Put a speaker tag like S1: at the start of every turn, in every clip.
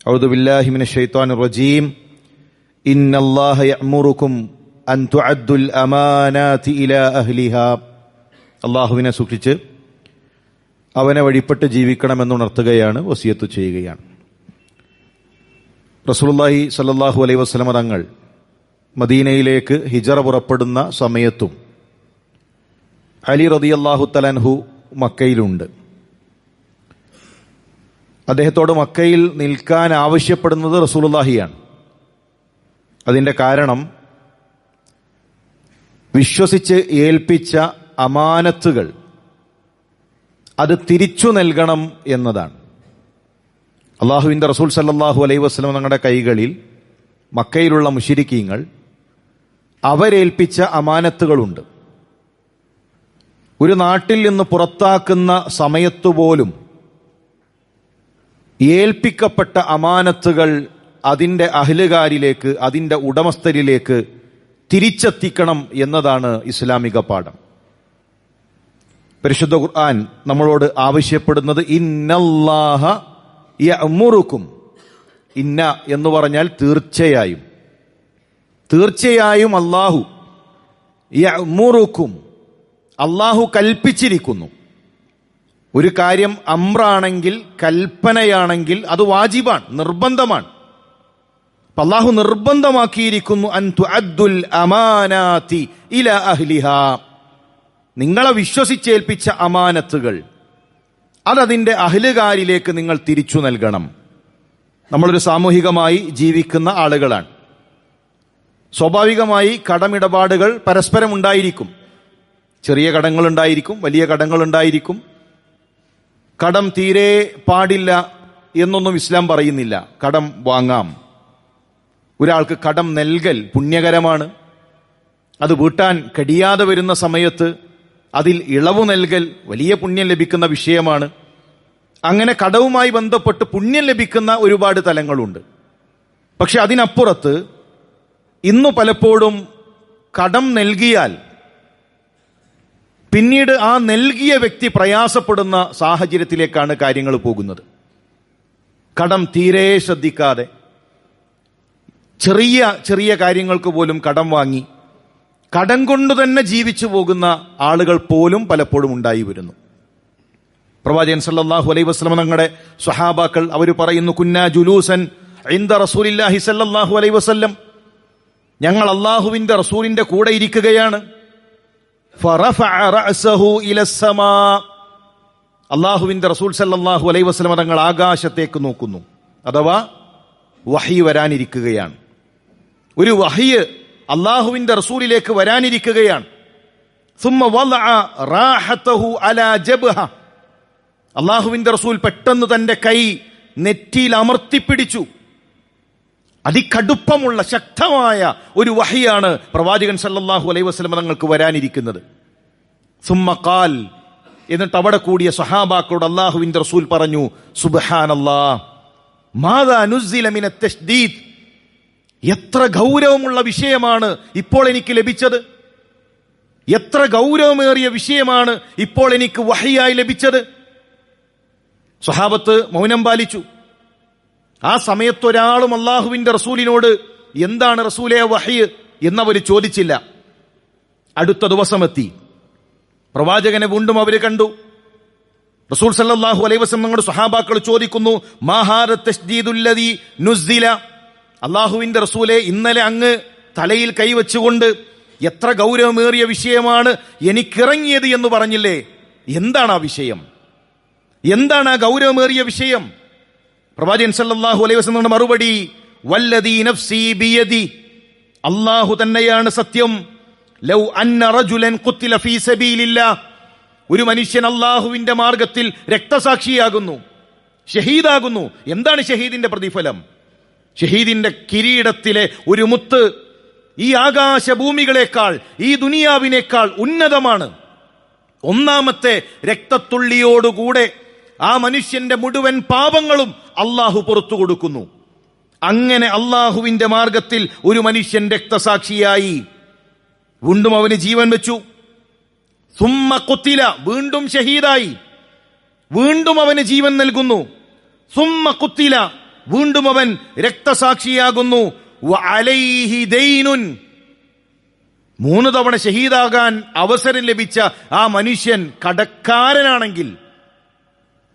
S1: അഊദു ബില്ലാഹി മിനശ് ശൈത്വാനിർ റജീം. ഇന്നല്ലാഹ യഅ്മുറുക്കും അൻ തുഅദ്ദുൽ അമാനാതി ഇലാ അഹ്ലിഹാ. അല്ലാഹുവിനെ സൂക്ഷിച്ച് അവനെ വഴിപ്പെട്ട് ജീവിക്കണമെന്നുണർത്തുകയാണ്, വസിയത്ത് ചെയ്യുകയാണ്. റസൂലുള്ളാഹി സ്വല്ലല്ലാഹു അലൈഹി വസല്ലമ തങ്ങൾ മദീനയിലേക്ക് ഹിജറ പുറപ്പെടുന്ന സമയത്തും അലി റളിയല്ലാഹു തആല അൻഹു മക്കയിലുണ്ട്. അദ്ദേഹത്തോട് മക്കയിൽ നിൽക്കാൻ ആവശ്യപ്പെടുന്നത് റസൂലുള്ളാഹിയാണ്. അതിൻ്റെ കാരണം വിശ്വസിച്ച് ഏൽപ്പിച്ച അമാനത്തുകൾ അത് തിരിച്ചു നൽകണം എന്നതാണ്. അള്ളാഹുവിൻ്റെ റസൂൽ സല്ലല്ലാഹു അലൈഹി വസല്ലം തങ്ങളുടെ കൈകളിൽ മക്കയിലുള്ള മുശ്രിക്കീങ്ങൾ അവരേൽപ്പിച്ച അമാനത്തുകളുണ്ട്. ഒരു നാട്ടിൽ നിന്ന് പുറത്താക്കുന്ന സമയത്തുപോലും ഏൽപ്പിക്കപ്പെട്ട അമാനത്തുകൾ അതിൻ്റെ അഹ്ലുകാരിലേക്ക്, അതിൻ്റെ ഉടമസ്ഥരിലേക്ക് തിരിച്ചെത്തിക്കണം എന്നതാണ് ഇസ്ലാമിക പാഠം. പരിശുദ്ധ ഖുർആൻ നമ്മളോട് ആവശ്യപ്പെടുന്നത് ഇന്നല്ലാഹ യഅ്മുറുക്കും. ഇന്ന എന്ന് പറഞ്ഞാൽ തീർച്ചയായും അല്ലാഹു യഅ്മുറുക്കും, അല്ലാഹു കൽപ്പിച്ചിരിക്കുന്നു. ഒരു കാര്യം അംറാണെങ്കിൽ, കൽപ്പനയാണെങ്കിൽ അത് വാജിബാണ്, നിർബന്ധമാണ്. അല്ലാഹു നിർബന്ധമാക്കിയിരിക്കുന്നു അൻ തുഅദ്ദുൽ അമാനാതി ഇലാ അഹ്ലിഹാ. നിങ്ങളെ വിശ്വസിച്ചേൽപ്പിച്ച അമാനത്തുകൾ അതതിൻ്റെ അഹ്ലുകാരിലേക്ക് നിങ്ങൾ തിരിച്ചു നൽകണം. നമ്മളൊരു സാമൂഹികമായി ജീവിക്കുന്ന ആളുകളാണ്. സ്വാഭാവികമായി കടമിടപാടുകൾ പരസ്പരം ഉണ്ടായിരിക്കും. ചെറിയ കടങ്ങളുണ്ടായിരിക്കും, വലിയ കടങ്ങളുണ്ടായിരിക്കും. കടം തീരെ പാടില്ല എന്നൊന്നും ഇസ്ലാം പറയുന്നില്ല. കടം വാങ്ങാം. ഒരാൾക്ക് കടം നൽകൽ പുണ്യകരമാണ്. അത് വീട്ടാൻ കഴിയാതെ വരുന്ന സമയത്ത് അതിൽ ഇളവ് നൽകൽ വലിയ പുണ്യം ലഭിക്കുന്ന വിഷയമാണ്. അങ്ങനെ കടവുമായി ബന്ധപ്പെട്ട് പുണ്യം ലഭിക്കുന്ന ഒരുപാട് തലങ്ങളുണ്ട്. പക്ഷെ അതിനപ്പുറത്ത് ഇന്ന് പലപ്പോഴും കടം നൽകിയാൽ പിന്നീട് ആ നൽകിയ വ്യക്തി പ്രയാസപ്പെടുന്ന സാഹചര്യത്തിലേക്കാണ് കാര്യങ്ങൾ പോകുന്നത്. കടം തീരെ ശ്രദ്ധിക്കാതെ ചെറിയ ചെറിയ കാര്യങ്ങൾക്ക് പോലും കടം വാങ്ങി കടം കൊണ്ട് തന്നെ ജീവിച്ചു പോകുന്ന ആളുകൾ പോലും പലപ്പോഴും ഉണ്ടായി വരുന്നു. പ്രവാചകൻ സല്ലല്ലാഹു അലൈഹി വസല്ലം തങ്ങളുടെ സ്വഹാബാക്കൾ അവർ പറയുന്നു, കുന്നാ ജുലൂസൻ ഇൻദ റസൂലില്ലാഹി സല്ലല്ലാഹു അലൈഹി വസല്ലം, ഞങ്ങൾ അല്ലാഹുവിന്റെ റസൂലിന്റെ കൂടെ ഇരിക്കുകയാണ്. ഫറഫഅ റഅസഹു ഇലസ്സമാ, അല്ലാഹുവിന്റെ റസൂൽ സല്ലല്ലാഹു അലൈഹി വസല്ലം തങ്ങൾ ആകാശത്തേക്ക് നോക്കുന്നു. അഥവാ വഹി വരാനിരിക്കുകയാണ്. ഒരു വഹി അല്ലാഹുവിന്റെ റസൂലിലേക്ക് വരാനിരിക്കുകയാണ്. സുമ്മ വളഅ റാഹതഹു അലാ ജബ്ഹ, അല്ലാഹുവിന്റെ റസൂൽ പെട്ടെന്ന് തന്റെ കൈ നെറ്റിയിൽ അമർത്തിപ്പിടിച്ചു. അതികടുപ്പമുള്ള ശക്തമായ ഒരു വഹിയാണ് പ്രവാചകൻ സല്ലല്ലാഹു അലൈഹി വസല്ലം തങ്ങൾക്ക് വരാനിരിക്കുന്നത്. സുമ്മ ഖാൽ, എന്നിട്ട് അവിടെ കൂടിയ സ്വഹാബാക്കളോട് അല്ലാഹുവിന്റെ റസൂൽ പറഞ്ഞു, സുബ്ഹാനല്ലാഹ് മാദാ നുസ്സില മിനത് തശ്ദീദ്, എത്ര ഗൗരവമുള്ള വിഷയമാണ് ഇപ്പോൾ എനിക്ക് ലഭിച്ചത്, എത്ര ഗൗരവമേറിയ വിഷയമാണ് ഇപ്പോൾ എനിക്ക് വഹിയായി ലഭിച്ചത്. സ്വഹാബത്ത് മൗനം പാലിച്ചു. ആ സമയത്ത് ഒരാളും അല്ലാഹുവിന്റെ റസൂലിനോട് എന്താണ് റസൂലേ വഹി എന്നവർ ചോദിച്ചില്ല. അടുത്ത ദിവസമെത്തി. പ്രവാചകനെ വീണ്ടും അവർ കണ്ടു. റസൂൽ സല്ലല്ലാഹു അലൈഹി വസല്ലം തങ്ങളുടെ സ്വഹാബാക്കൾ ചോദിക്കുന്നു, മാ ഹാദ തശ്ദീദുല്ലദീ നുസ്സില, അല്ലാഹുവിന്റെ റസൂലേ ഇന്നലെ അങ്ങ് തലയിൽ കൈവച്ചുകൊണ്ട് എത്ര ഗൗരവമേറിയ വിഷയമാണ് എനിക്കിറങ്ങിയത് എന്ന് പറഞ്ഞില്ലേ, എന്താണ് ആ വിഷയം, എന്താണ് ആ ഗൗരവമേറിയ വിഷയം? പ്രവാചകൻ സല്ലല്ലാഹു അലൈഹി വസല്ലം മറുപടി, വല്ലദീ നഫ്സി ബിയദി, അല്ലാഹു തന്നെയാണ് സത്യം, ലൗ അന്ന റജുലൻ ഖുത്തില ഫീ സബീലില്ലാഹ്, ഒരു മനുഷ്യൻ അല്ലാഹുവിന്റെ മാർഗത്തിൽ രക്തസാക്ഷിയാകുന്നു, ഷഹീദാകുന്നു. എന്താണ് ഷഹീദിന്റെ പ്രതിഫലം? ഷഹീദിന്റെ കിരീടത്തിലെ ഒരു മുത്ത് ഈ ആകാശഭൂമികളെക്കാൾ, ഈ ദുനിയാവിനേക്കാൾ ഉന്നതമാണ്. ഒന്നാമത്തെ രക്തത്തുള്ളിയോടുകൂടെ ആ മനുഷ്യന്റെ മുഴുവൻ പാപങ്ങളും അല്ലാഹു പുറത്തു കൊടുക്കുന്നു. അങ്ങനെ അല്ലാഹുവിന്റെ മാർഗത്തിൽ ഒരു മനുഷ്യൻ രക്തസാക്ഷിയായി, വീണ്ടും അവന് ജീവൻ വെച്ചു. സുമ്മ ഖുത്തില, വീണ്ടും ഷഹീദായി, വീണ്ടും അവന് ജീവൻ നൽകുന്നു. സുമ്മ ഖുത്തില, വീണ്ടും അവൻ രക്തസാക്ഷിയാകുന്നു. വഅലൈഹി ദൈനുൻ, 3 തവണ ഷഹീദാകാൻ അവസരം ലഭിച്ച ആ മനുഷ്യൻ കടക്കാരനാണെങ്കിൽ,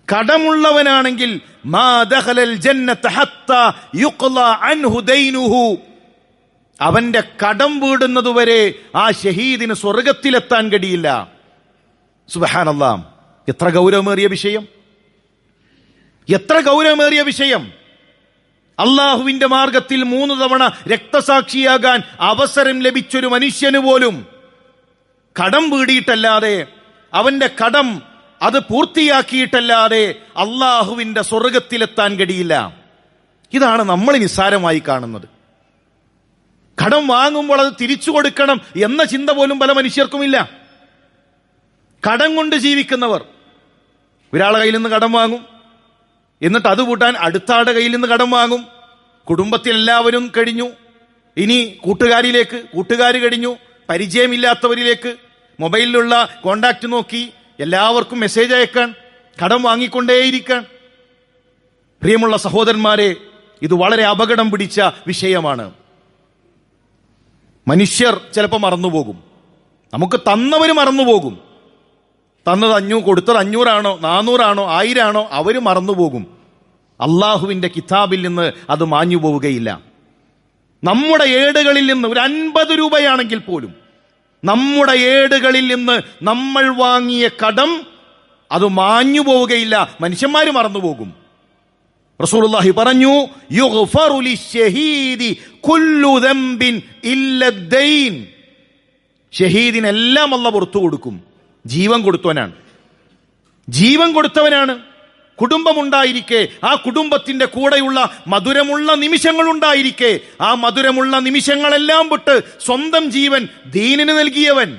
S1: കടമുള്ളവനാണെങ്കിൽ, മാ ദഖലൽ ജന്നത ഹത്താ യുഖ്ലാ അൻഹു ദൈനുഹു, അവന്റെ കടം വീടുന്നതുവരെ ആ ഷഹീദിന് സ്വർഗത്തിലെത്താൻ കഴിയില്ല. സുബ്ഹാനല്ലാഹ്, എത്ര ഗൗരവമേറിയ വിഷയം, എത്ര ഗൗരവമേറിയ വിഷയം. അള്ളാഹുവിന്റെ മാർഗത്തിൽ 3 തവണ രക്തസാക്ഷിയാകാൻ അവസരം ലഭിച്ചൊരു മനുഷ്യന് പോലും കടം വീടിയിട്ടല്ലാതെ, അവന്റെ കടം അത് പൂർത്തിയാക്കിയിട്ടല്ലാതെ അള്ളാഹുവിന്റെ സ്വർഗത്തിലെത്താൻ കഴിയില്ല. ഇതാണ് നമ്മൾ നിസ്സാരമായി കാണുന്നത്. കടം വാങ്ങുമ്പോൾ അത് തിരിച്ചു കൊടുക്കണം എന്ന ചിന്ത പോലും പല മനുഷ്യർക്കുമില്ല. കടം കൊണ്ട് ജീവിക്കുന്നവർ ഒരാളുടെ കയ്യിൽ നിന്ന് കടം വാങ്ങും, എന്നിട്ട് അത് കൂട്ടാൻ അടുത്ത ആളുടെ കയ്യിൽ നിന്ന് കടം വാങ്ങും. കുടുംബത്തിൽ എല്ലാവരും കഴിഞ്ഞു, ഇനി കൂട്ടുകാരിലേക്ക്, കൂട്ടുകാർ കഴിഞ്ഞു, പരിചയമില്ലാത്തവരിലേക്ക് മൊബൈലിലുള്ള കോണ്ടാക്ട് നോക്കി എല്ലാവർക്കും മെസ്സേജ് അയക്കാൻ, കടം വാങ്ങിക്കൊണ്ടേയിരിക്കാൻ. പ്രിയമുള്ള സഹോദരന്മാരെ, ഇത് വളരെ അപകടം പിടിച്ച വിഷയമാണ്. മനുഷ്യർ ചിലപ്പോൾ മറന്നുപോകും, നമുക്ക് തന്നവർ മറന്നുപോകും. തന്നത് കൊടുത്തത് 500 ആണോ 400 ആണോ 1000 ആണോ അവർ മറന്നുപോകും. അള്ളാഹുവിന്റെ കിതാബിൽ നിന്ന് അത് മാഞ്ഞു പോവുകയില്ല. നമ്മുടെ ഏടുകളിൽ നിന്ന് ഒരു 50 രൂപയാണെങ്കിൽ പോലും നമ്മുടെ ഏടുകളിൽ നിന്ന് നമ്മൾ വാങ്ങിയ കടം അത് മാഞ്ഞു പോവുകയില്ല, മനുഷ്യന്മാർ മറന്നുപോകും. റസൂലുള്ളാഹി പറഞ്ഞു, യുഗ്ഫറു ലിശ്ശഹീദി കുല്ലു ദംബിൻ ഇല്ല ദൈൻ, ഷഹീദിനെല്ലാം അല്ലാഹു പുറത്തു കൊടുക്കും. ജീവൻ കൊടുത്തവനാണ്, ജീവൻ കൊടുത്തവനാണ്. കുടുംബമുണ്ടായിരിക്കെ, ആ കുടുംബത്തിന്റെ കൂടെയുള്ള മധുരമുള്ള നിമിഷങ്ങൾ ഉണ്ടായിരിക്കെ, ആ മധുരമുള്ള നിമിഷങ്ങളെല്ലാം വിട്ട് സ്വന്തം ജീവൻ ദീനിന് നൽകിയവൻ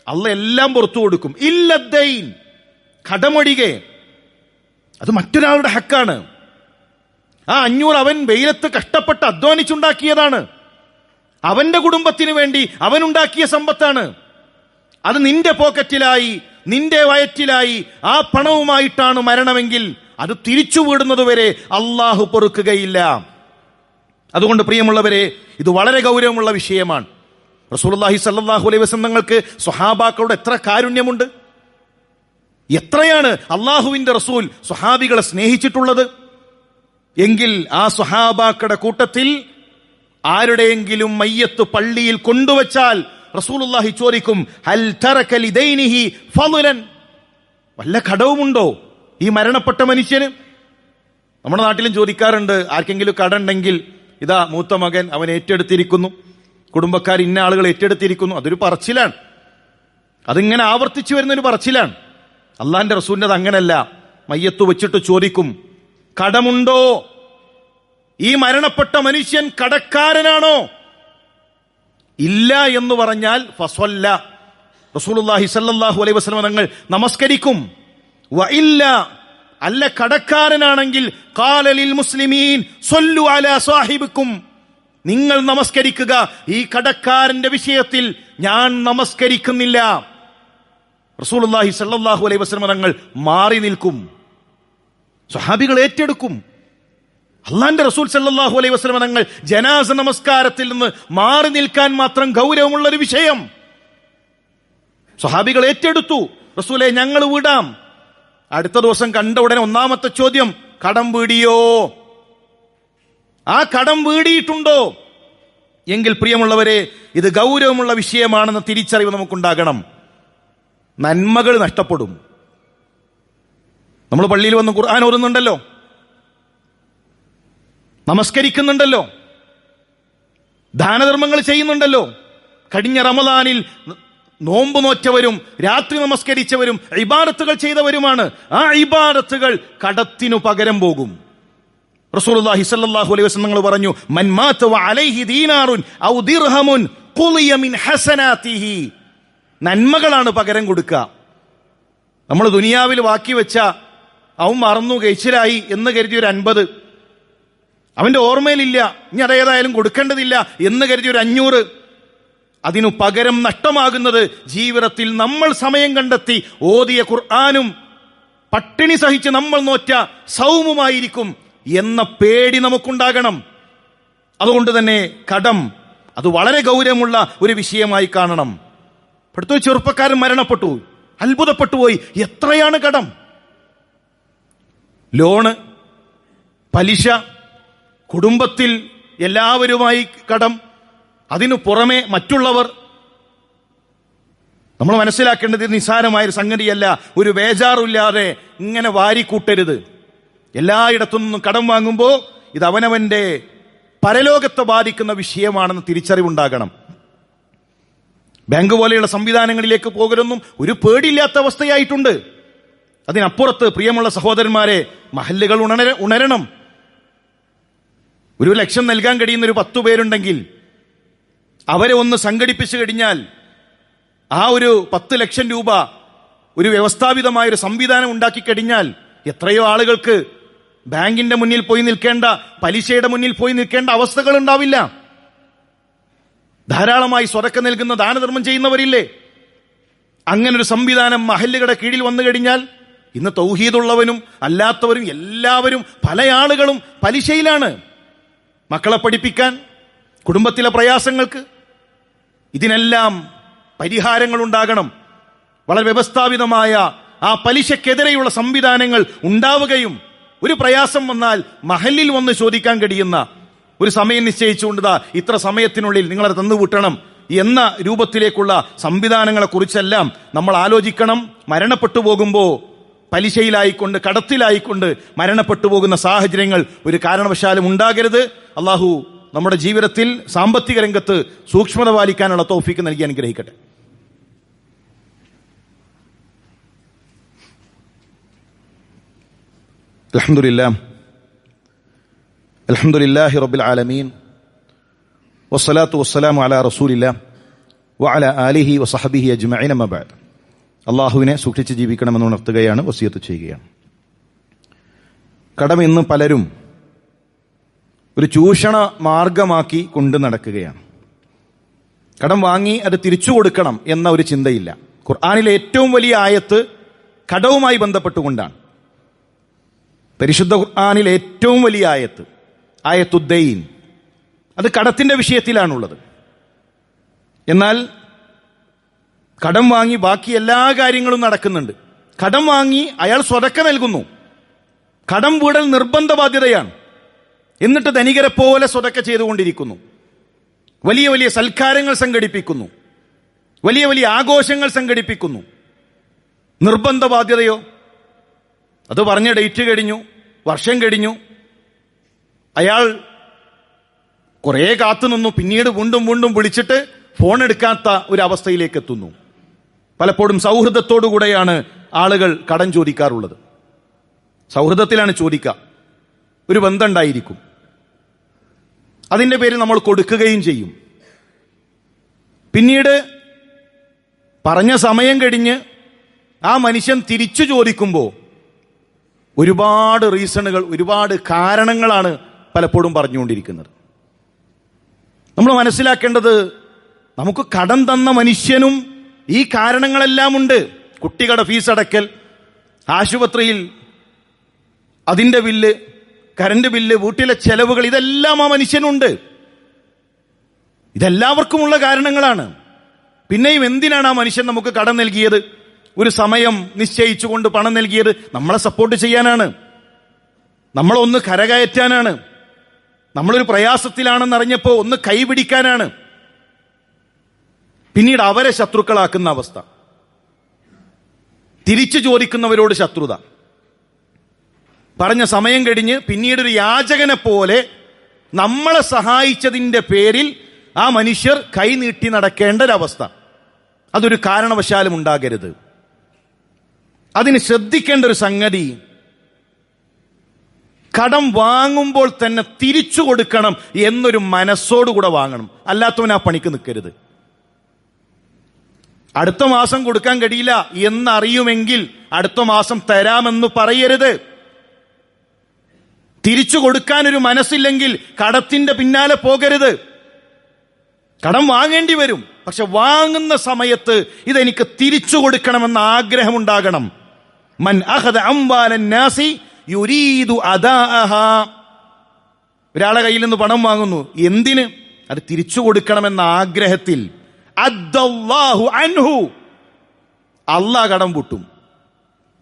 S1: അല്ലാഹു എല്ലാം പുറത്തു കൊടുക്കും. ഇല്ലദ്ദൈൻ, കടമൊഴികെ. അത് മറ്റൊരാളുടെ ഹക്കാണ്. ആ 500 അവൻ വെയിലത്ത് കഷ്ടപ്പെട്ട് അധ്വാനിച്ചുണ്ടാക്കിയതാണ്. അവന്റെ കുടുംബത്തിന് വേണ്ടി അവൻ ഉണ്ടാക്കിയ സമ്പത്താണ്. അത് നിന്റെ പോക്കറ്റിലായി, നിന്റെ വയറ്റിലായി, ആ പണവുമായിട്ടാണ് മരണമെങ്കിൽ അത് തിരിച്ചു വീടുന്നതുവരെ അള്ളാഹു പൊറുക്കുകയില്ല. അതുകൊണ്ട് പ്രിയമുള്ളവരെ, ഇത് വളരെ ഗൗരവമുള്ള വിഷയമാണ്. റസൂലുള്ളാഹി സ്വല്ലല്ലാഹു അലൈഹി വസല്ലം തങ്ങൾക്ക് സ്വഹാബാക്കളോട് എത്ര കാരുണ്യമുണ്ട്, എത്രയാണ് അള്ളാഹുവിന്റെ റസൂൽ സ്വഹാബികളെ സ്നേഹിച്ചിട്ടുള്ളത്. എങ്കിൽ ആ സ്വഹാബാക്കളുടെ കൂട്ടത്തിൽ ആരുടെയെങ്കിലും മയ്യത്ത് പള്ളിയിൽ കൊണ്ടുവച്ചാൽ റസൂലുള്ളാഹി ചോദിക്കും, ഹൽ തറക ലിദൈനിഹി ഫളൻ, വല്ല കടവുമുണ്ടോ ഈ മരണപ്പെട്ട മനുഷ്യന്? നമ്മുടെ നാട്ടിലും ചോദിക്കാറുണ്ട്, ആർക്കെങ്കിലും കടമുണ്ടെങ്കിൽ ഇതാ മൂത്ത മകൻ അവൻ ഏറ്റെടുത്തിരിക്കുന്നു, കുടുംബക്കാർ ഇന്ന ആളുകൾ ഏറ്റെടുത്തിരിക്കുന്നു. അതൊരു പറച്ചിലാണ്, അതിങ്ങനെ ആവർത്തിച്ചു വരുന്നൊരു പറച്ചിലാണ്. അള്ളാന്റെ റസൂലിന്റെ അങ്ങനല്ല. മയ്യത്ത് വെച്ചിട്ട് ചോദിക്കും, കടമുണ്ടോ? ഈ മരണപ്പെട്ട മനുഷ്യൻ കടക്കാരനാണോ? ഇല്ല എന്ന് പറഞ്ഞാൽ ഫസ്വല്ല, റസൂലുള്ളാഹി സ്വല്ലല്ലാഹു അലൈഹി വസല്ലം തങ്ങൾ നമസ്കരിക്കും. വഇല്ല, അല്ല കടക്കാരനാണെങ്കിൽ ഖാല ലിൽ മുസ്ലിമീൻ സ്വല്ലു അലാ സാഹിബിക്കും, നിങ്ങൾ നമസ്കരിക്കുക, ഈ കടക്കാരന്റെ വിഷയത്തിൽ ഞാൻ നമസ്കരിക്കുന്നില്ല. റസൂലുള്ളാഹി സ്വല്ലല്ലാഹു അലൈഹി വസല്ലം തങ്ങൾ മാറി നിൽക്കും, സ്വഹാബികൾ ഏറ്റെടുക്കും. അള്ളാന്റെ റസൂൽ സല്ലല്ലാഹു അലൈഹി വസല്ലം തങ്ങൾ ജനാസ നമസ്കാരത്തിൽ നിന്ന് മാറി നിൽക്കാൻ മാത്രം ഗൗരവമുള്ള ഒരു വിഷയം സ്വഹാബികൾ ഏറ്റെടുത്തു. റസൂലെ, ഞങ്ങൾ വിടാം. അടുത്ത ദിവസം കണ്ട ഉടനെ ഒന്നാമത്തെ ചോദ്യം, കടം വീടിയോ? ആ കടം വീടിയിട്ടുണ്ടോ? എങ്കിൽ പ്രിയമുള്ളവരെ, ഇത് ഗൗരവമുള്ള വിഷയമാണെന്ന തിരിച്ചറിവ് നമുക്കുണ്ടാകണം. നന്മകൾ നഷ്ടപ്പെടും. നമ്മൾ പള്ളിയിൽ വന്ന് ഖുർആൻ ഓതുന്നുണ്ടല്ലോ, നമസ്കരിക്കുന്നുണ്ടല്ലോ, ദാനധർമ്മങ്ങൾ ചെയ്യുന്നുണ്ടല്ലോ. കഴിഞ്ഞ റമദാനിൽ നോമ്പ് നോറ്റവരും രാത്രി നമസ്കരിച്ചവരും ഇബാദത്തുകൾ ചെയ്തവരുമാണ്. ആ ഇബാദത്തുകൾ കടത്തിനു പകരം പോകും. റസൂലുള്ളാഹി സ്വല്ലല്ലാഹു അലൈഹി വസല്ലം പറഞ്ഞു, മൻ മാത വഅലൈഹി ദീനാറുൻ ഔ ദിർഹമുൻ ഖുളിയ മിൻ ഹസനാതിഹി. നന്മകളാണ് പകരം കൊടുക്കുക. നമ്മൾ ദുനിയാവിൽ ബാക്കി വെച്ച അവൻ മറന്നു കഴിച്ചിലായി എന്ന് കരുതി ഒരു 50, അവന്റെ ഓർമ്മയിലില്ല, ഇനി അതേതായാലും കൊടുക്കേണ്ടതില്ല എന്ന് കരുതി ഒരു 500, അതിനു പകരം നഷ്ടമാകുന്നത് ജീവിതത്തിൽ നമ്മൾ സമയം കണ്ടെത്തി ഓതിയ ഖുർആനും പട്ടിണി സഹിച്ച് നമ്മൾ നോറ്റ സൗമുമായിരിക്കും. എന്ന പേടി നമുക്കുണ്ടാകണം. അതുകൊണ്ട് തന്നെ കടം അത് വളരെ ഗൗരവമുള്ള ഒരു വിഷയമായി കാണണം. അടുത്തൊരു ചെറുപ്പക്കാരൻ മരണപ്പെട്ടു, അത്ഭുതപ്പെട്ടു പോയി. എത്രയാണ് കടം? ലോണ്, പലിശ, കുടുംബത്തിൽ എല്ലാവരുമായി കടം, അതിനു പുറമെ മറ്റുള്ളവർ. നമ്മൾ മനസ്സിലാക്കേണ്ടത് നിസ്സാരമായൊരു സംഗതിയല്ല. ഒരു ബേജാറില്ലാതെ ഇങ്ങനെ വാരിക്കൂട്ടരുത്. എല്ലായിടത്തു നിന്നും കടം വാങ്ങുമ്പോൾ ഇത് അവനവന്റെ പരലോകത്തെ ബാധിക്കുന്ന വിഷയമാണെന്ന് തിരിച്ചറിവുണ്ടാകണം. ബാങ്ക് പോലെയുള്ള സംവിധാനങ്ങളിലേക്ക് പോകലൊന്നും ഒരു പേടിയില്ലാത്ത അവസ്ഥയായിട്ടുണ്ട്. അതിനപ്പുറത്ത് പ്രിയമുള്ള സഹോദരന്മാരെ, മഹല്ലുകൾ ഉണരണം. 1 ലക്ഷം നൽകാൻ കഴിയുന്ന ഒരു 10 പേരുണ്ടെങ്കിൽ അവരെ ഒന്ന് സംഘടിപ്പിച്ചു കഴിഞ്ഞാൽ ആ ഒരു 10 ലക്ഷം രൂപ ഒരു വ്യവസ്ഥാപിതമായൊരു സംവിധാനം ഉണ്ടാക്കി കഴിഞ്ഞാൽ എത്രയോ ആളുകൾക്ക് ബാങ്കിന്റെ മുന്നിൽ പോയി നിൽക്കേണ്ട, പലിശയുടെ മുന്നിൽ പോയി നിൽക്കേണ്ട അവസ്ഥകൾ ഉണ്ടാവില്ല. ധാരാളമായി സ്വതക്ക നൽകുന്ന, ദാനധർമ്മം ചെയ്യുന്നവരില്ലേ? അങ്ങനൊരു സംവിധാനം മഹല്ലുകളുടെ കീഴിൽ വന്നു കഴിഞ്ഞാൽ ഇന്ന് തൗഹീദുള്ളവനും അല്ലാത്തവരും എല്ലാവരും, പല ആളുകളും പലിശയിലാണ്. മക്കളെ പഠിപ്പിക്കാൻ, കുടുംബത്തിലെ പ്രയാസങ്ങൾക്ക്, ഇതിനെല്ലാം പരിഹാരങ്ങൾ ഉണ്ടാകണം. വളരെ വ്യവസ്ഥാപിതമായ ആ പലിശക്കെതിരെയുള്ള സംവിധാനങ്ങൾ ഉണ്ടാവുകയും ഒരു പ്രയാസം വന്നാൽ മഹല്ലിൽ വന്ന് ചോദിക്കാൻ കഴിയുന്ന ഒരു സമയം നിശ്ചയിച്ചുകൊണ്ടതാ ഇത്ര സമയത്തിനുള്ളിൽ നിങ്ങളത് തന്നുവിട്ടണം എന്ന രൂപത്തിലേക്കുള്ള സംവിധാനങ്ങളെ കുറിച്ചെല്ലാം നമ്മൾ ആലോചിക്കണം. മരണപ്പെട്ടു പോകുമ്പോൾ പലിശയിലായിക്കൊണ്ട്, കടത്തിലായിക്കൊണ്ട് മരണപ്പെട്ടു പോകുന്ന സാഹചര്യങ്ങൾ ഒരു കാരണവശാലും ഉണ്ടാകരുത്. അള്ളാഹു നമ്മുടെ ജീവിതത്തിൽ സാമ്പത്തിക രംഗത്ത് സൂക്ഷ്മത പാലിക്കാനുള്ള തൗഫീക്ക് നൽകി അനുഗ്രഹിക്കട്ടെ. അൽഹംദുലില്ലാഹി റബ്ബിൽ ആലമീൻ വസ്സലാത്തു വസ്സലാമു അലാ റസൂലില്ലാഹ് വഅലാ ആലിഹി വസഹബിഹി അജ്മഈൻ. അമ്മാ ബഅദ്. അള്ളാഹുവിനെ സൂക്ഷിച്ച് ജീവിക്കണമെന്ന് ഉണർത്തുകയാണ്, വസിയത്ത് ചെയ്യുകയാണ്. കടം ഇന്ന് പലരും ഒരു ചൂഷണ മാർഗമാക്കി കൊണ്ട് നടക്കുകയാണ്. കടം വാങ്ങി അത് തിരിച്ചു കൊടുക്കണം എന്ന ഒരു ചിന്തയില്ല. ഖുർആനിലെ ഏറ്റവും വലിയ ആയത്ത് കടവുമായി ബന്ധപ്പെട്ടുകൊണ്ടാണ്. പരിശുദ്ധ ഖുർആനിലെ ഏറ്റവും വലിയ ആയത്ത് ആയത്തുദ്ദൈൻ, അത് കടത്തിന്റെ വിഷയത്തിലാണുള്ളത്. എന്നാൽ കടം വാങ്ങി ബാക്കി എല്ലാ കാര്യങ്ങളും നടക്കുന്നുണ്ട്. കടം വാങ്ങി അയാൾ സ്വതക്ക നൽകുന്നു. കടം വീടൽ നിർബന്ധ ബാധ്യതയാണ്. എന്നിട്ട് ധനികരെ പോലെ സ്വതക്ക ചെയ്തുകൊണ്ടിരിക്കുന്നു. വലിയ വലിയ സൽക്കാരങ്ങൾ സംഘടിപ്പിക്കുന്നു, വലിയ വലിയ ആഘോഷങ്ങൾ സംഘടിപ്പിക്കുന്നു. നിർബന്ധ ബാധ്യതയോ? അത് പറഞ്ഞ ഡേറ്റ് കഴിഞ്ഞു, വർഷം കഴിഞ്ഞു, അയാൾ കുറെ കാത്തുനിന്നു, പിന്നീട് വീണ്ടും വീണ്ടും വിളിച്ചിട്ട് ഫോൺ എടുക്കാത്ത ഒരു അവസ്ഥയിലേക്ക് എത്തുന്നു. പലപ്പോഴും സൗഹൃദത്തോടുകൂടെയാണ് ആളുകൾ കടം ചോദിക്കാറുള്ളത്. സൗഹൃദത്തിലാണ് ചോദിക്കുക, ഒരു ബന്ധമുണ്ടായിരിക്കും, അതിൻ്റെ പേരിൽ നമ്മൾ കൊടുക്കുകയും ചെയ്യും. പിന്നീട് പറഞ്ഞ സമയം കഴിഞ്ഞ് ആ മനുഷ്യൻ തിരിച്ചു ചോദിക്കുമ്പോൾ ഒരുപാട് റീസണുകൾ, ഒരുപാട് കാരണങ്ങളാണ് പലപ്പോഴും പറഞ്ഞുകൊണ്ടിരിക്കുന്നത്. നമ്മൾ മനസ്സിലാക്കേണ്ടത്, നമുക്ക് കടം തന്ന മനുഷ്യനും ഈ കാരണങ്ങളെല്ലാം ഉണ്ട്. കുട്ടികളുടെ ഫീസ് അടക്കൽ, ആശുപത്രിയിൽ അതിൻ്റെ ബില്ല്, കറണ്ട് ബില്ല്, വീട്ടിലെ ചെലവുകൾ, ഇതെല്ലാം ആ മനുഷ്യനുണ്ട്. ഇതെല്ലാവർക്കുമുള്ള കാരണങ്ങളാണ്. പിന്നെയും എന്തിനാണ് ആ മനുഷ്യൻ നമുക്ക് കടം നൽകിയത്? ഒരു സമയം നിശ്ചയിച്ചുകൊണ്ട് പണം നൽകിയത് നമ്മളെ സപ്പോർട്ട് ചെയ്യാനാണ്, നമ്മളൊന്ന് കരകയറ്റാനാണ്, നമ്മളൊരു പ്രയാസത്തിലാണെന്നറിഞ്ഞപ്പോൾ ഒന്ന് കൈപിടിക്കാനാണ്. പിന്നീട് അവരെ ശത്രുക്കളാക്കുന്ന അവസ്ഥ, തിരിച്ചു ചോദിക്കുന്നവരോട് ശത്രുത, പറഞ്ഞ സമയം കഴിഞ്ഞ് പിന്നീടൊരു യാചകനെ പോലെ നമ്മളെ സഹായിച്ചതിൻ്റെ പേരിൽ ആ മനുഷ്യർ കൈനീട്ടി നടക്കേണ്ട ഒരവസ്ഥ. അതൊരു കാരണവശാലും ഉണ്ടാകരുത്. അതിന് ശ്രദ്ധിക്കേണ്ട ഒരു സംഗതി, കടം വാങ്ങുമ്പോൾ തന്നെ തിരിച്ചു കൊടുക്കണം എന്നൊരു മനസ്സോടുകൂടെ വാങ്ങണം. അല്ലാത്തവൻ ആ പണിക്ക് നിൽക്കരുത്. അടുത്ത മാസം കൊടുക്കാൻ കഴിയില്ല എന്നറിയുമെങ്കിൽ അടുത്ത മാസം തരാമെന്ന് പറയരുത്. തിരിച്ചു കൊടുക്കാനൊരു മനസ്സില്ലെങ്കിൽ കടത്തിന്റെ പിന്നാലെ പോകരുത്. കടം വാങ്ങേണ്ടി വരും, പക്ഷെ വാങ്ങുന്ന സമയത്ത് ഇതെനിക്ക് തിരിച്ചു കൊടുക്കണമെന്ന ആഗ്രഹമുണ്ടാകണം. മൻ അഖദ അംവാലൻ നാസി യുരീദു അദാഅഹാ ഒരാളെ കയ്യിൽ നിന്ന് പണം വാങ്ങുന്നു. എന്തിന്? അത് തിരിച്ചു കൊടുക്കണമെന്ന ആഗ്രഹത്തിൽ. അദ്ദല്ലാഹു അൻഹു, അല്ലാഹ് കടം പൂട്ടും.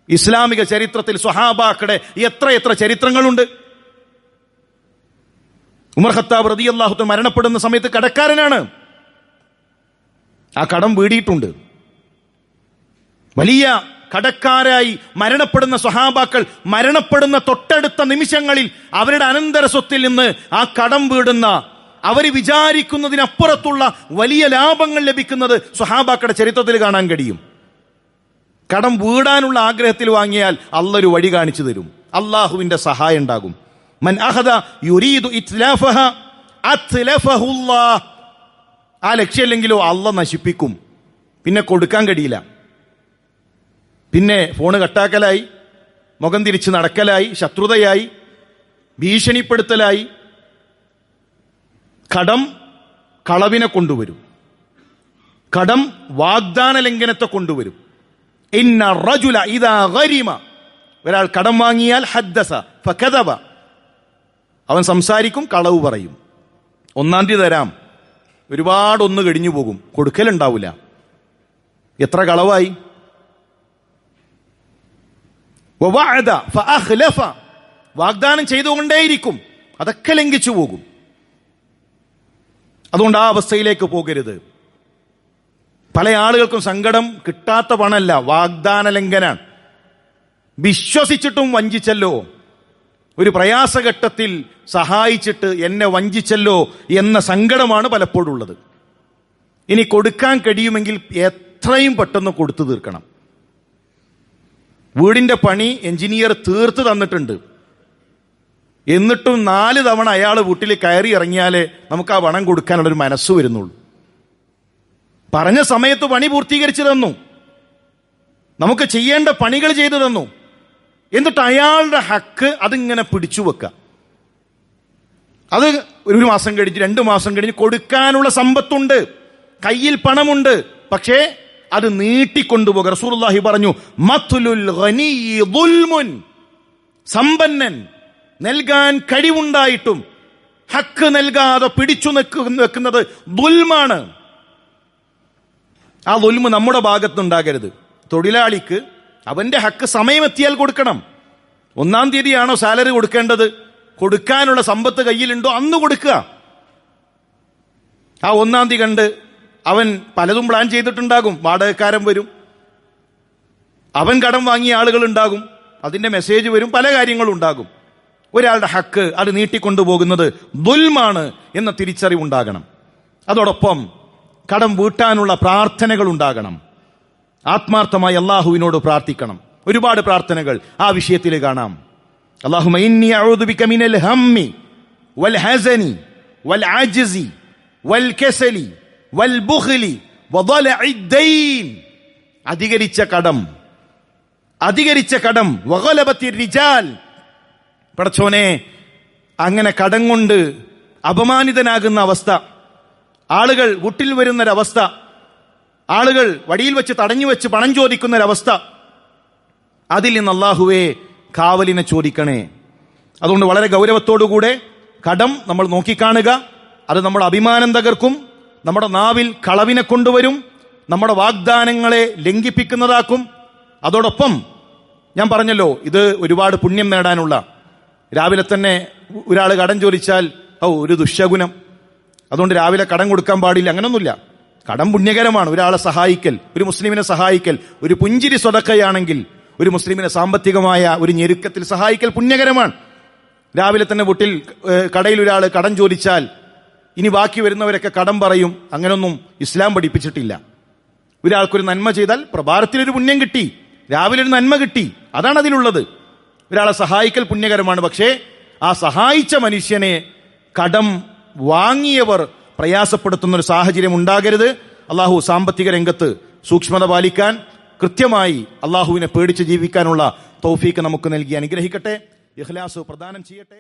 S1: ഇസ്ലാമിക ചരിത്രത്തിൽ സ്വഹാബാക്കളുടെ എത്ര ചരിത്രങ്ങളുണ്ട്. ഉമർ ഖത്താബ് റളിയല്ലാഹു അൻഹു മരണപ്പെടുന്ന സമയത്ത് കടക്കാരനാണ്. ആ കടം വീടിയിട്ടുണ്ട്. വലിയ കടക്കാരായി മരണപ്പെടുന്ന സ്വഹാബാക്കൾ മരണപ്പെടുന്ന തൊട്ടടുത്ത നിമിഷങ്ങളിൽ അവരുടെ അനന്തര സ്വത്തിൽ നിന്ന് ആ കടം വീടുന്ന, അവർ വിചാരിക്കുന്നതിനപ്പുറത്തുള്ള വലിയ ലാഭങ്ങൾ ലഭിക്കുന്നത് സ്വഹാബാക്കളുടെ ചരിത്രത്തിൽ കാണാൻ കഴിയും. കടം വീടാനുള്ള ആഗ്രഹത്തിൽ വാങ്ങിയാൽ അല്ലാഹ് ഒരു വഴി കാണിച്ചു തരും. അള്ളാഹുവിന്റെ സഹായം ഉണ്ടാകും. മൻ അഖദ യുരീദു ഇത്ലാഫഹ അത്ലഫഹുല്ലാഹ്. ആ ലക്ഷ്യമില്ലെങ്കിലോ അല്ലാഹ് നശിപ്പിക്കും. പിന്നെ കൊടുക്കാൻ കഴിയില്ല. പിന്നെ ഫോണ് കട്ടാക്കലായി, മുഖം തിരിച്ച് നടക്കലായി, ശത്രുതയായി, ഭീഷണിപ്പെടുത്തലായി. കടം കളവിനെ കൊണ്ടുവരും. കടം വാഗ്ദാന ലംഘനത്തെ കൊണ്ടുവരും. ഇന്ന റജുല ഇദാ ഗരിമ, ഒരാൾ കടം വാങ്ങിയാൽ ഹദ്ദസ ഫകദബ, അവൻ സംസാരിക്കും, കളവ് പറയും. 1-ാം തീയതി തരാം, ഒരുപാട് ഒന്ന് കഴിഞ്ഞു പോകും, കൊടുക്കലുണ്ടാവില്ല. എത്ര കളവായി. വവഅദ ഫഅഖ്ലഫ, വാഗ്ദാനം ചെയ്തുകൊണ്ടേയിരിക്കും, അതൊക്കെ ലംഘിച്ചു പോകും. അതുകൊണ്ട് ആ അവസ്ഥയിലേക്ക് പോകരുത്. പല ആളുകൾക്കും സങ്കടം കിട്ടാത്ത പണമല്ല, വാഗ്ദാന ലംഘനാണ്. വിശ്വസിച്ചിട്ടും വഞ്ചിച്ചല്ലോ, ഒരു പ്രയാസഘട്ടത്തിൽ സഹായിച്ചിട്ട് എന്നെ വഞ്ചിച്ചല്ലോ എന്ന സങ്കടമാണ് പലപ്പോഴും ഉള്ളത്. ഇനി കൊടുക്കാൻ കഴിയുമെങ്കിൽ എത്രയും പെട്ടെന്ന് കൊടുത്തു തീർക്കണം. വീടിന്റെ പണി എഞ്ചിനീയർ തീർത്ത് തന്നിട്ടുണ്ട്, എന്നിട്ടും 4 തവണ അയാൾ വീട്ടിൽ കയറി ഇറങ്ങിയാലേ നമുക്ക് ആ പണം കൊടുക്കാനുള്ളൊരു മനസ്സ് വരുന്നുള്ളൂ. പറഞ്ഞ സമയത്ത് പണി പൂർത്തീകരിച്ചു തന്നു, നമുക്ക് ചെയ്യേണ്ട പണികൾ ചെയ്തു തന്നു, എന്നിട്ട് അയാളുടെ ഹക്ക് അതിങ്ങനെ പിടിച്ചു വെക്കുക. അത് 1 മാസം കഴിഞ്ഞ് 2 മാസം കഴിഞ്ഞ് കൊടുക്കാനുള്ള സമ്പത്തുണ്ട്, കയ്യിൽ പണമുണ്ട്, പക്ഷേ അത് നീട്ടിക്കൊണ്ടുപോകുക. റസൂലുള്ളാഹി പറഞ്ഞു, മത്ലുൽ ഗനിയ്യി ദുൽമുൻ, സമ്പന്നൻ നൽകാൻ കഴിവുണ്ടായിട്ടും ഹക്ക് നൽകാതെ പിടിച്ചു വെക്കുന്നത് ദുൽമാണ്. ആ ദുൽമ് നമ്മുടെ ഭാഗത്തുണ്ടാകരുത്. തൊഴിലാളിക്ക് അവന്റെ ഹക്ക് സമയമെത്തിയാൽ കൊടുക്കണം. 1-ാം തീയതിയാണോ സാലറി കൊടുക്കേണ്ടത്, കൊടുക്കാനുള്ള സമ്പത്ത് കയ്യിലുണ്ടോ അന്ന് കൊടുക്കുക. ആ 1-ാം തീയതി കണ്ട് അവൻ പലതും പ്ലാൻ ചെയ്തിട്ടുണ്ടാകും. വാടകക്കാരൻ വരും, അവൻ കടം വാങ്ങിയ ആളുകൾ ഉണ്ടാകും, അതിന്റെ മെസ്സേജ് വരും, പല കാര്യങ്ങളും ഉണ്ടാകും. ഒരാളുടെ ഹക്ക് അത് നീട്ടിക്കൊണ്ടുപോകുന്നത് ദുൽമാണ് എന്ന തിരിച്ചറിവുണ്ടാകണം. അതോടൊപ്പം കടം വീട്ടാനുള്ള പ്രാർത്ഥനകൾ ഉണ്ടാകണം. ആത്മാർത്ഥമായി അള്ളാഹുവിനോട് പ്രാർത്ഥിക്കണം. ഒരുപാട് പ്രാർത്ഥനകൾ ആ വിഷയത്തിൽ കാണാം. അല്ലാഹുമ്മ ഇന്നി അഊദു ബിക മിനൽ ഹമ്മി വൽ ഹസനി വൽ അജ്സി വൽ കസലി വൽ ബുഖ്ലി വദലഇദ് ദൈൻ. അധികരിച്ച കടം വഗലബത്തിർ റിജാൽ. പടച്ചോനെ, അങ്ങനെ കടം കൊണ്ട് അപമാനിതനാകുന്ന അവസ്ഥ, ആളുകൾ വീട്ടിൽ വരുന്നൊരവസ്ഥ, ആളുകൾ വടിയിൽ വെച്ച് തടഞ്ഞു വെച്ച് പണം ചോദിക്കുന്നൊരവസ്ഥ, അതിൽ നിന്ന് അല്ലാഹുവേ കാവലിനെ ചോദിക്കണേ. അതുകൊണ്ട് വളരെ ഗൗരവത്തോടുകൂടെ കടം നമ്മൾ നോക്കിക്കാണുക. അത് നമ്മുടെ അഭിമാനം തകർക്കും, നമ്മുടെ നാവിൽ കളവിനെ കൊണ്ടുവരും, നമ്മുടെ വാഗ്ദാനങ്ങളെ ലംഘിപ്പിക്കുന്നതാക്കും. അതോടൊപ്പം ഞാൻ പറഞ്ഞല്ലോ, ഇത് ഒരുപാട് പുണ്യം നേടാനുള്ള, രാവിലെ തന്നെ ഒരാൾ കടം ചോദിച്ചാൽ ഒരു ദുശ്ശകുനം, അതുകൊണ്ട് രാവിലെ കടം കൊടുക്കാൻ പാടില്ല, അങ്ങനൊന്നുമില്ല. കടം പുണ്യകരമാണ്. ഒരാളെ സഹായിക്കൽ, ഒരു മുസ്ലിമിനെ സഹായിക്കൽ, ഒരു പുഞ്ചിരി സ്വതക്കയാണെങ്കിൽ ഒരു മുസ്ലിമിനെ സാമ്പത്തികമായ ഒരു ഞെരുക്കത്തിൽ സഹായിക്കൽ പുണ്യകരമാണ്. രാവിലെ തന്നെ വീട്ടിൽ കടയിൽ ഒരാൾ കടം ചോദിച്ചാൽ ഇനി ബാക്കി വരുന്നവരൊക്കെ കടം പറയും, അങ്ങനൊന്നും ഇസ്ലാം പഠിപ്പിച്ചിട്ടില്ല. ഒരാൾക്കൊരു നന്മ ചെയ്താൽ പ്രഭാതത്തിലൊരു പുണ്യം കിട്ടി, രാവിലെ ഒരു നന്മ കിട്ടി, അതാണ് അതിലുള്ളത്. ഒരാളെ സഹായിക്കൽ പുണ്യകരമാണ്. പക്ഷേ ആ സഹായിച്ച മനുഷ്യനെ കടം വാങ്ങിയവർ പ്രയാസപ്പെടുത്തുന്ന ഒരു സാഹചര്യം ഉണ്ടാകരുത്. അള്ളാഹു സാമ്പത്തിക രംഗത്ത് സൂക്ഷ്മത പാലിക്കാൻ, കൃത്യമായി അള്ളാഹുവിനെ പേടിച്ച് ജീവിക്കാനുള്ള തൗഫീക്ക് നമുക്ക് നൽകി അനുഗ്രഹിക്കട്ടെ. ഇഖ്ലാസ് പ്രദാനം ചെയ്യട്ടെ.